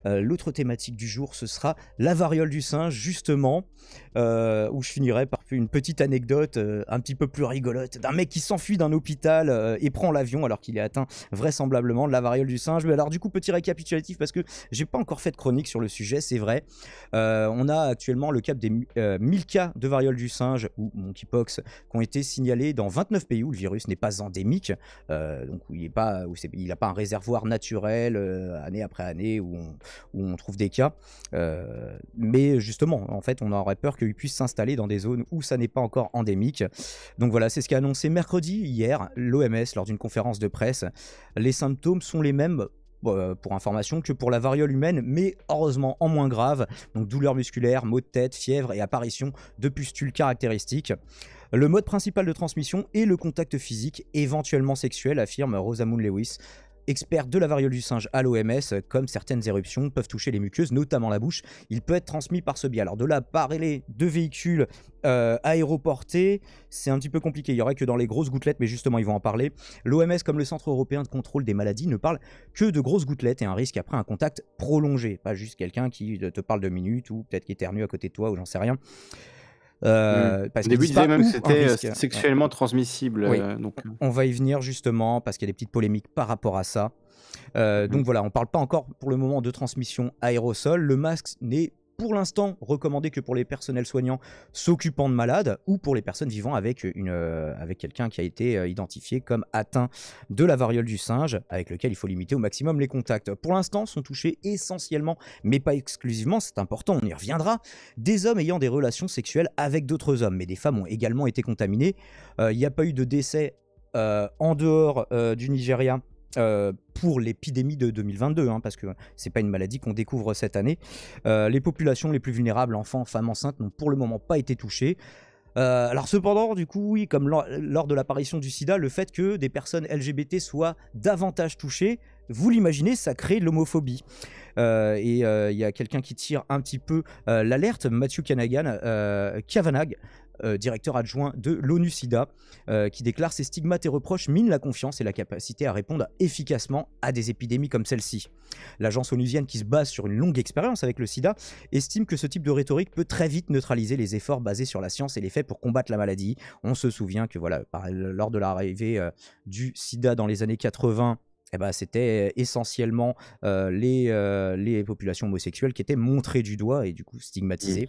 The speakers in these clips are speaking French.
L'autre thématique du jour, ce sera la variole du singe, justement, où je finirai par une petite anecdote un petit peu plus rigolote d'un mec qui s'enfuit d'un hôpital et prend l'avion alors qu'il est atteint vraisemblablement de la variole du singe. Mais alors du coup, petit récapitulatif parce que j'ai pas encore fait de chronique sur le sujet, c'est vrai. On a actuellement le cap des 1000 cas de variole du singe ou monkeypox qui ont été signalés dans 29 pays où le virus n'est pas endémique, donc où il n'a pas un réservoir naturel année après année où on trouve des cas. Mais justement, en fait, on aurait peur qu'il puisse s'installer dans des zones où ça n'est pas encore endémique. Donc voilà, c'est ce qu'a annoncé mercredi, hier, l'OMS lors d'une conférence de presse. Les symptômes sont les mêmes pour information que pour la variole humaine, mais heureusement en moins grave. Donc douleurs musculaires, maux de tête, fièvre et apparition de pustules caractéristiques. Le mode principal de transmission est le contact physique, éventuellement sexuel, affirme Rosamund Lewis, experte de la variole du singe à l'OMS. Comme certaines éruptions peuvent toucher les muqueuses, notamment la bouche, il peut être transmis par ce biais. Alors de là, parler de véhicules aéroportés, c'est un petit peu compliqué. Il y aurait que dans les grosses gouttelettes, mais justement, ils vont en parler. L'OMS, comme le Centre européen de contrôle des maladies, ne parle que de grosses gouttelettes et un risque après un contact prolongé. Pas juste quelqu'un qui te parle 2 minutes ou peut-être qui éternue à côté de toi ou j'en sais rien. Au début, il disait même que c'était sexuellement transmissible. Oui, on va y venir justement parce qu'il y a des petites polémiques par rapport à ça. Donc voilà, on ne parle pas encore pour le moment de transmission aérosol. Le masque n'est pour l'instant recommandé que pour les personnels soignants s'occupant de malades ou pour les personnes vivant avec quelqu'un qui a été identifié comme atteint de la variole du singe, avec lequel il faut limiter au maximum les contacts. Pour l'instant, sont touchés essentiellement, mais pas exclusivement, c'est important, on y reviendra, des hommes ayant des relations sexuelles avec d'autres hommes, mais des femmes ont également été contaminées. Il n'y a pas eu de décès en dehors du Nigeria pour l'épidémie de 2022, parce que c'est pas une maladie qu'on découvre cette année. Les populations les plus vulnérables, enfants, femmes enceintes, n'ont pour le moment pas été touchées. Alors cependant, du coup, oui, comme lors de l'apparition du sida, le fait que des personnes LGBT soient davantage touchées, vous l'imaginez, ça crée de l'homophobie. Et il y a quelqu'un qui tire un petit peu l'alerte, Matthew Kavanagh, directeur adjoint de l'ONU-SIDA, qui déclare: ces stigmates et reproches minent la confiance et la capacité à répondre efficacement à des épidémies comme celle-ci. L'agence onusienne, qui se base sur une longue expérience avec le sida, estime que ce type de rhétorique peut très vite neutraliser les efforts basés sur la science et les faits pour combattre la maladie. On se souvient que lors de l'arrivée du sida dans les années 80, c'était essentiellement les populations homosexuelles qui étaient montrées du doigt et du coup stigmatisées.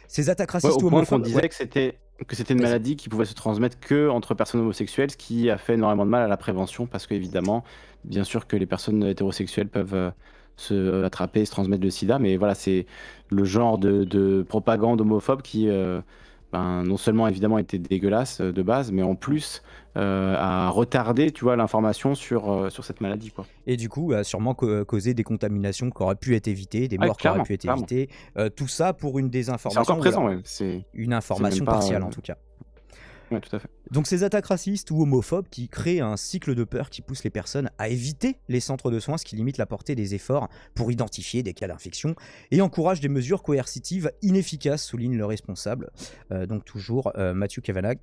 Ces attaques racistes au point qu'on disait que c'était une maladie qui pouvait se transmettre que entre personnes homosexuelles, ce qui a fait énormément de mal à la prévention, parce qu'évidemment, bien sûr que les personnes hétérosexuelles peuvent se attraper et se transmettre le sida, mais voilà, c'est le genre de propagande homophobe qui non seulement évidemment était dégueulasse de base, mais en plus a retardé, tu vois, l'information sur cette maladie, quoi. Et du coup, a sûrement causé des contaminations qui auraient pu être évitées, des morts qui auraient pu être évitées. Tout ça pour une désinformation. C'est encore présent, ouais. Une information partielle en tout cas. Oui, tout à fait. Donc ces attaques racistes ou homophobes qui créent un cycle de peur qui pousse les personnes à éviter les centres de soins, ce qui limite la portée des efforts pour identifier des cas d'infection et encourage des mesures coercitives inefficaces, souligne le responsable, donc toujours Matthew Kavanagh.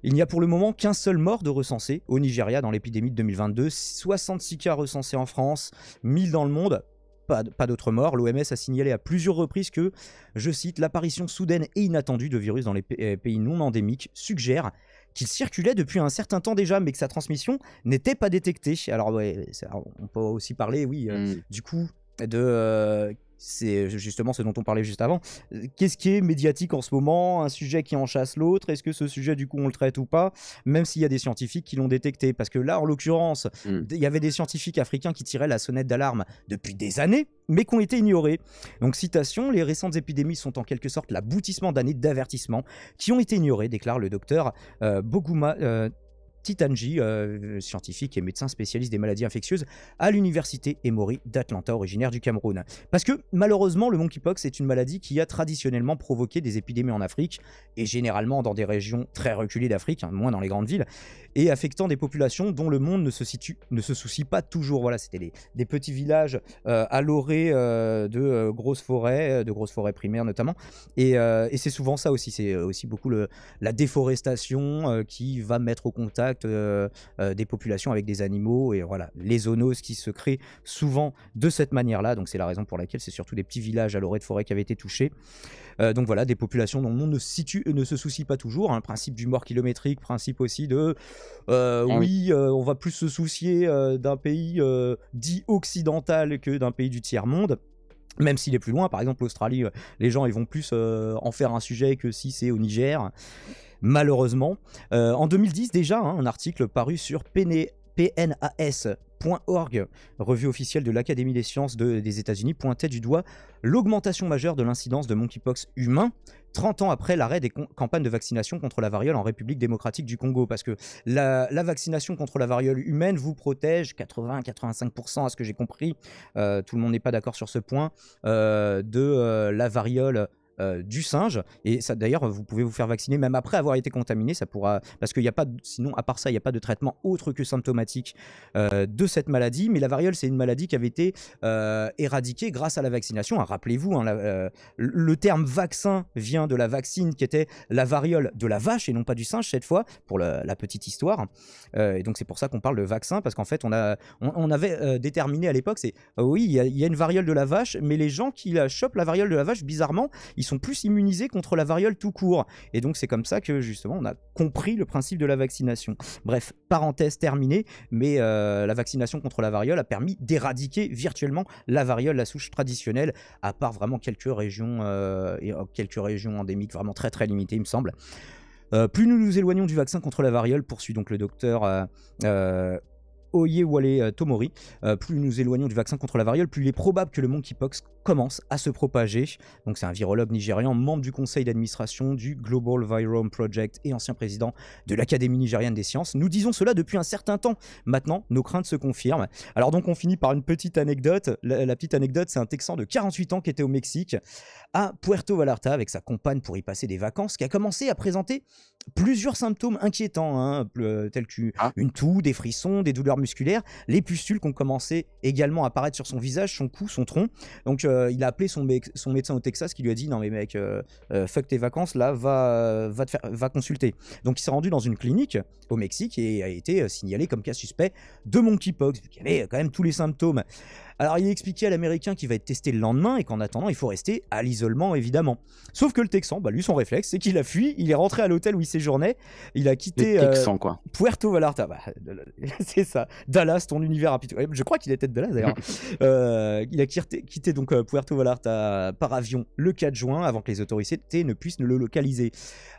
Il n'y a pour le moment qu'un seul mort de recensé au Nigeria dans l'épidémie de 2022, 66 cas recensés en France, 1000 dans le monde. Pas d'autres morts. L'OMS a signalé à plusieurs reprises que, je cite, l'apparition soudaine et inattendue de virus dans les pays non endémiques suggère qu'il circulait depuis un certain temps déjà, mais que sa transmission n'était pas détectée. Alors on peut aussi parler, du coup, c'est justement ce dont on parlait juste avant. Qu'est-ce qui est médiatique en ce moment? Un sujet qui en chasse l'autre? Est-ce que ce sujet, du coup, on le traite ou pas? Même s'il y a des scientifiques qui l'ont détecté. Parce que là, en l'occurrence, il y avait des scientifiques africains qui tiraient la sonnette d'alarme depuis des années, mais qui ont été ignorés. Donc, citation: les récentes épidémies sont en quelque sorte l'aboutissement d'années d'avertissement qui ont été ignorées, déclare le docteur Boguma Titanji, scientifique et médecin spécialiste des maladies infectieuses à l'université Emory d'Atlanta, originaire du Cameroun. Parce que malheureusement, le monkeypox est une maladie qui a traditionnellement provoqué des épidémies en Afrique, et généralement dans des régions très reculées d'Afrique, moins dans les grandes villes, et affectant des populations dont le monde ne se soucie pas toujours. Voilà, c'était des petits villages à l'orée de grosses forêts primaires notamment, et c'est souvent ça aussi, c'est aussi beaucoup la déforestation qui va mettre au contact contact des populations avec des animaux, et voilà, les zoonoses qui se créent souvent de cette manière-là. Donc c'est la raison pour laquelle c'est surtout des petits villages à l'orée de forêt qui avaient été touchés. Donc voilà, des populations dont le monde ne se soucie pas toujours, hein. Principe du mort kilométrique, principe aussi de on va plus se soucier d'un pays dit occidental que d'un pays du tiers-monde. Même s'il est plus loin, par exemple l'Australie, les gens ils vont plus en faire un sujet que si c'est au Niger, malheureusement. En 2010 déjà, hein, un article paru sur PNAS.org, revue officielle de l'Académie des sciences des États-Unis, pointait du doigt l'augmentation majeure de l'incidence de monkeypox humain 30 ans après l'arrêt des campagnes de vaccination contre la variole en République démocratique du Congo. Parce que la vaccination contre la variole humaine vous protège 80-85%, à ce que j'ai compris, tout le monde n'est pas d'accord sur ce point, de la variole du singe. Et ça, d'ailleurs, vous pouvez vous faire vacciner même après avoir été contaminé. Ça pourra, parce qu'il n'y a pas, sinon, à part ça, il n'y a pas de traitement autre que symptomatique de cette maladie. Mais la variole, c'est une maladie qui avait été éradiquée grâce à la vaccination. Ah, rappelez-vous, hein, le terme vaccin vient de la vaccine qui était la variole de la vache et non pas du singe cette fois, pour la petite histoire. Et donc c'est pour ça qu'on parle de vaccin, parce qu'en fait on avait déterminé à l'époque, c'est oui, il y a une variole de la vache, mais les gens qui chopent la variole de la vache, bizarrement, ils sont plus immunisés contre la variole tout court. Et donc c'est comme ça que justement on a compris le principe de la vaccination. Bref, parenthèse terminée, mais la vaccination contre la variole a permis d'éradiquer virtuellement la variole, la souche traditionnelle, à part vraiment quelques régions endémiques vraiment très très limitées, il me semble. Plus nous nous éloignons du vaccin contre la variole, poursuit donc le docteur Oyewale Tomori, plus nous nous éloignons du vaccin contre la variole, plus il est probable que le monkeypox commence à se propager. Donc c'est un virologue nigérian, membre du conseil d'administration du Global Virome Project et ancien président de l'Académie nigériane des sciences. Nous disons cela depuis un certain temps. Maintenant, nos craintes se confirment. Alors donc on finit par une petite anecdote. La petite anecdote, c'est un Texan de 48 ans qui était au Mexique, à Puerto Vallarta, avec sa compagne pour y passer des vacances, qui a commencé à présenter plusieurs symptômes inquiétants, hein, tels qu'une toux, des frissons, des douleurs musculaires, les pustules qui ont commencé également à apparaître sur son visage, son cou, son tronc. Donc il a appelé son médecin au Texas, qui lui a dit non mais mec, fuck tes vacances là, va consulter. Donc il s'est rendu dans une clinique au Mexique et a été signalé comme cas suspect de monkeypox, vu qu'il y avait quand même tous les symptômes. Alors il a expliqué à l'Américain qu'il va être testé le lendemain et qu'en attendant il faut rester à l'isolement évidemment. Sauf que le Texan, lui son réflexe c'est qu'il a fui, il est rentré à l'hôtel où il séjournait, il a quitté Puerto Vallarta, c'est ça, Dallas, ton univers impitoyable, je crois qu'il était de Dallas d'ailleurs. Il a quitté donc Puerto Vallarta par avion le 4 juin avant que les autorités ne puissent le localiser.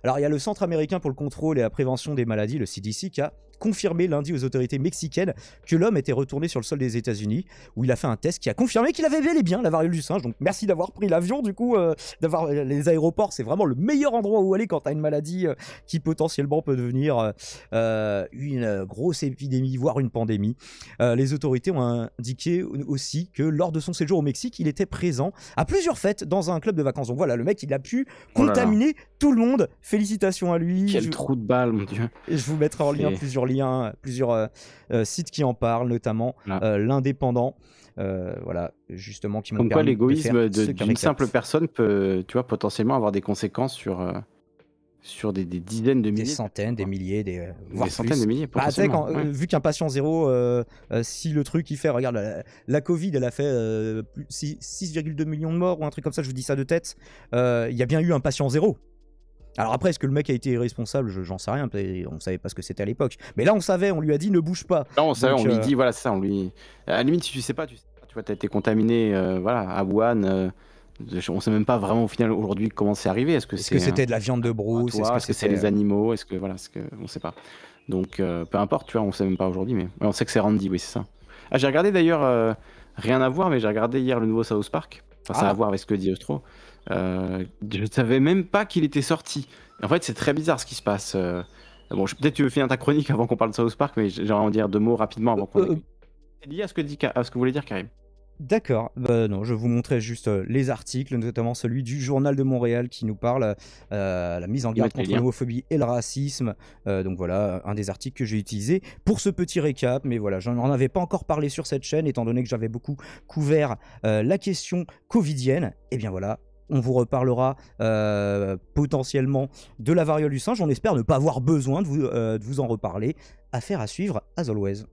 Alors il y a le Centre américain pour le contrôle et la prévention des maladies, le CDC, qui a confirmé lundi aux autorités mexicaines que l'homme était retourné sur le sol des États-Unis, où il a fait un test qui a confirmé qu'il avait bel et bien la variole du singe. Donc merci d'avoir pris l'avion, du coup, d'avoir les aéroports, c'est vraiment le meilleur endroit où aller quand tu as une maladie qui potentiellement peut devenir une grosse épidémie, voire une pandémie. Les autorités ont indiqué aussi que lors de son séjour au Mexique, il était présent à plusieurs fêtes dans un club de vacances. Donc voilà, le mec, il a pu contaminer tout le monde. Félicitations à lui. Quel trou de balle, mon Dieu. Et je vous mettrai en lien plusieurs sites qui en parlent, notamment l'Indépendant, voilà, justement, qui m'ont permis. Comme quoi, l'égoïsme d'une simple personne peut, tu vois, potentiellement avoir des conséquences sur des dizaines de milliers. Des centaines, des milliers, voire des centaines de milliers, potentiellement. Vu qu'un patient zéro, si le truc il fait, regarde, la Covid, elle a fait 6,2 millions de morts ou un truc comme ça, je vous dis ça de tête, il y a bien eu un patient zéro. Alors après, est-ce que le mec a été irresponsable? J'en sais rien, on savait pas ce que c'était à l'époque. Mais là, on savait, on lui a dit ne bouge pas. Là, on savait, on lui dit, voilà, c'est ça, on lui... À la limite, si tu sais pas, tu vois, t'as été contaminé, voilà, à Wuhan, on sait même pas vraiment au final aujourd'hui comment c'est arrivé. Est-ce que c'était de la viande de brousse? Est-ce que c'est les animaux? Est-ce que, voilà, on sait pas. Donc, peu importe, tu vois, on sait même pas aujourd'hui, mais on sait que c'est Randy, oui, c'est ça. Ah, j'ai regardé d'ailleurs, rien à voir, mais j'ai regardé hier le nouveau South Park. Enfin, ça a à voir avec ce que dit Eustro. Je savais même pas qu'il était sorti. En fait, c'est très bizarre ce qui se passe. Bon, peut-être tu veux finir ta chronique avant qu'on parle de South Park, mais j'aimerais en dire deux mots rapidement avant qu'on... C'est lié à ce que voulait dire Karim. D'accord, non, je vous montrais juste les articles, notamment celui du Journal de Montréal qui nous parle la mise en garde contre l'homophobie et le racisme. Donc voilà, un des articles que j'ai utilisé pour ce petit récap. Mais voilà, j'en avais pas encore parlé sur cette chaîne, étant donné que j'avais beaucoup couvert la question covidienne. Et bien voilà, on vous reparlera potentiellement de la variole du singe. On espère ne pas avoir besoin de vous en reparler affaire à suivre as always.